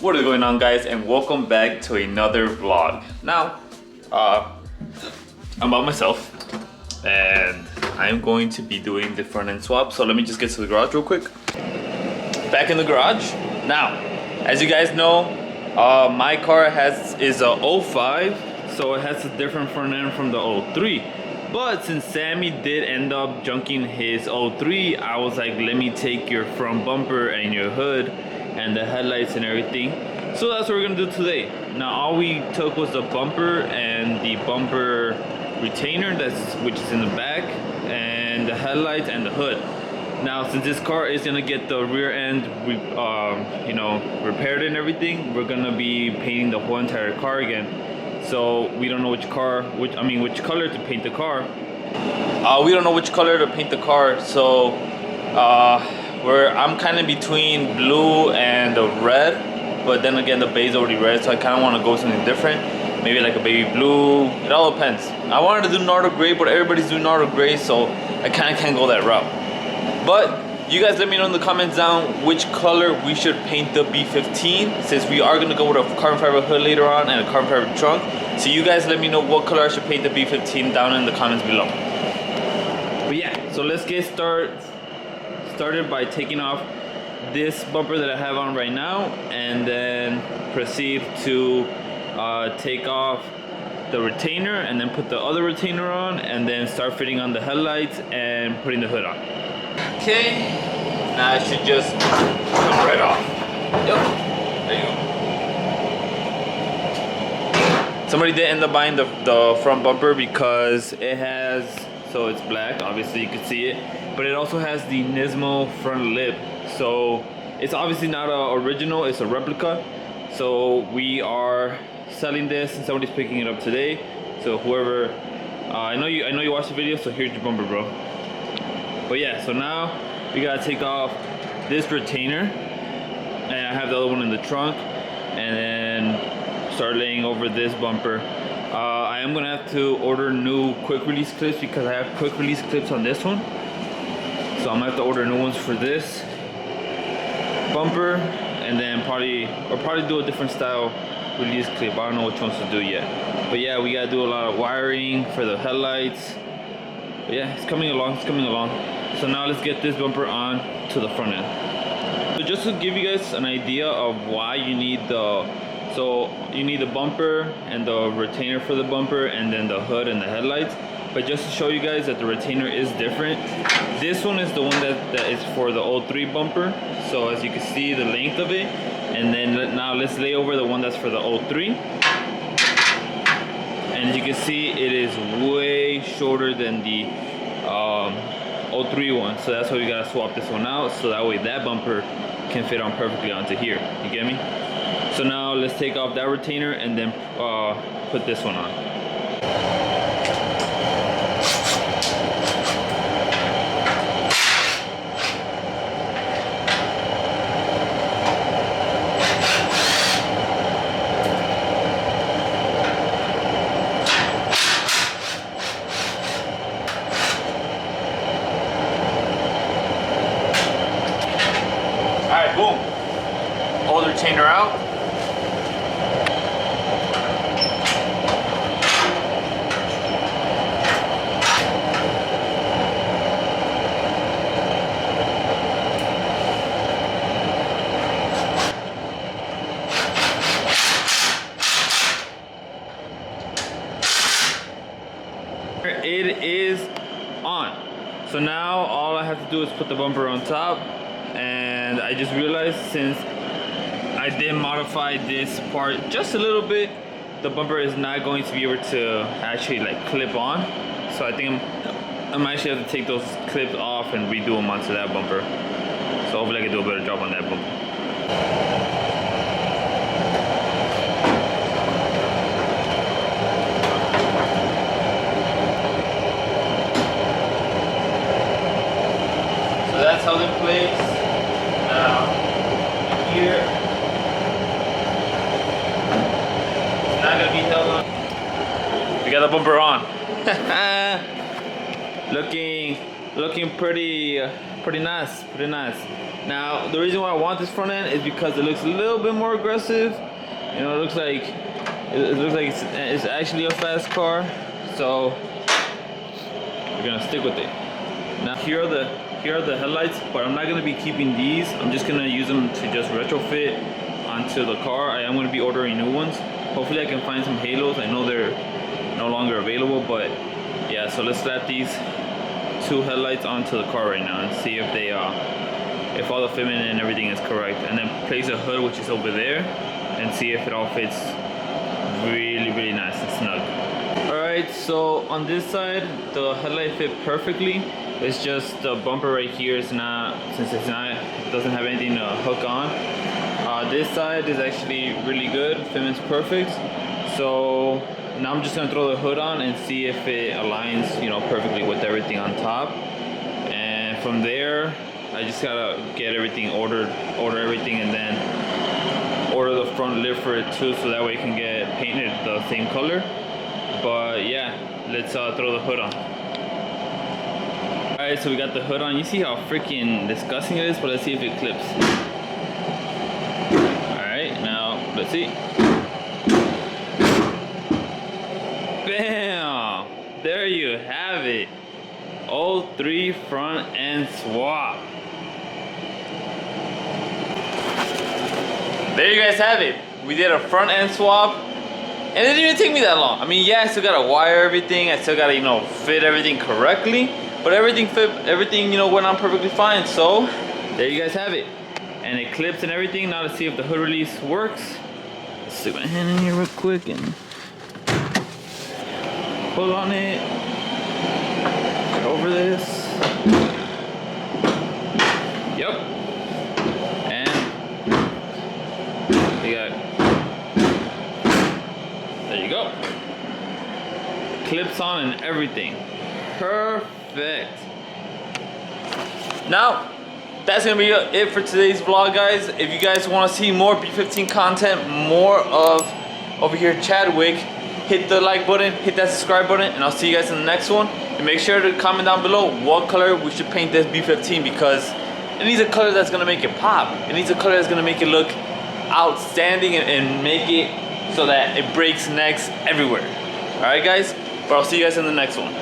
What is going on, guys, and welcome back to another vlog. Now, I'm by myself and I'm going to be doing the front end swap. So let me just get to the garage real quick. Back in the garage. Now, as you guys know, my car is a 05, so it has a different front end from the 03. But since Sammy did end up junking his 03, I was like, let me take your front bumper and your hood and the headlights and everything. So that's what we're gonna do today. Now all we took was the bumper and the bumper retainer, which is in the back, and the headlights and the hood. Now since this car is gonna get the rear end repaired and everything, we're gonna be painting the whole entire car again. So we don't know which color to paint the car. We don't know which color to paint the car, so I'm kind of between blue and the red, but then again the beige is already red, so I kind of want to go something different, maybe like a baby blue. It all depends. I wanted to do Nardo gray, but everybody's doing Nardo gray, so I kind of can't go that route. But you guys let me know in the comments down which color we should paint the B15, since we are going to go with a carbon fiber hood later on and a carbon fiber trunk. So you guys let me know what color I should paint the B15 down in the comments below. But yeah, so let's get started by taking off this bumper that I have on right now, and then proceed to take off the retainer and then put the other retainer on, and then start fitting on the headlights and putting the hood on. Okay, now it should just come right off. Yep, there you go. Somebody did end up buying the front bumper because it has, so it's black, obviously you can see it, but it also has the Nismo front lip. So it's obviously not an original, it's a replica. So we are selling this and somebody's picking it up today. So whoever, I know you watched the video, so here's your bumper, bro. But yeah, so now we gotta take off this retainer, and I have the other one in the trunk, and then start laying over this bumper. I am gonna have to order new quick release clips because I have quick release clips on this one. So I'm gonna have to order new ones for this bumper, and then probably do a different style release clip. I don't know which ones to do yet. But yeah, we gotta do a lot of wiring for the headlights. But yeah, it's coming along. So now let's get this bumper on to the front end. So just to give you guys an idea of why you need the bumper and the retainer for the bumper, and then the hood and the headlights. But just to show you guys that the retainer is different, this one is the one that is for the 03 bumper. So as you can see the length of it, and then now let's lay over the one that's for the 03. And as you can see, it is way shorter than the 03 one. So that's why we gotta swap this one out, so that way that bumper can fit on perfectly onto here. You get me? So now let's take off that retainer and then put this one on. Alright, boom. Hold the retainer out. It is on. So now all I have to do is put the bumper on top. And I just realized, since I did modify this part just a little bit, the bumper is not going to be able to actually like clip on. So I think I'm actually have to take those clips off and redo them onto that bumper. So hopefully I can do a better job on that bumper. That's how they place. Now here, it's not gonna be held on. We got the bumper on. Looking looking pretty nice, pretty nice. Now the reason why I want this front end is because it looks a little bit more aggressive. You know, it looks like it's actually a fast car, so we're gonna stick with it. Now here are the headlights, but I'm not gonna be keeping these. I'm just gonna use them to just retrofit onto the car. I am gonna be ordering new ones. Hopefully I can find some halos. I know they're no longer available, but yeah. So let's slap these two headlights onto the car right now and see if they if all the fitment and everything is correct, and then place a hood which is over there and see if it all fits really nice and snug. Alright, so on this side the headlight fit perfectly. It's just the bumper right here is not, since it doesn't have anything to hook on. This side is actually really good, fitment's perfect. So now I'm just gonna throw the hood on and see if it aligns, you know, perfectly with everything on top. And from there, I just gotta get everything order everything, and then order the front lid for it too, so that way it can get painted the same color. But yeah, let's throw the hood on. Alright, so we got the hood on. You see how freaking disgusting it is, but let's see if it clips. Alright, now let's see. Bam! There you have it. 03 front end swap. There you guys have it. We did a front end swap. And it didn't even take me that long. I mean, yeah, I still gotta wire everything. I still gotta, you know, fit everything correctly. But everything, you know, went on perfectly fine. So, there you guys have it. And it clips and everything. Now let's see if the hood release works. Let's stick my hand in here real quick and pull on it. Get over this. Yep. And we got, there you go. Clips on and everything. Perfect. Now, that's gonna be it for today's vlog, guys. If you guys want to see more B15 content, more of over here Chadwick, hit the like button, hit that subscribe button, and I'll see you guys in the next one. And make sure to comment down below what color we should paint this B15, because it needs a color that's gonna make it pop. It needs a color that's gonna make it look outstanding and make it so that it breaks necks everywhere. Alright guys, but I'll see you guys in the next one.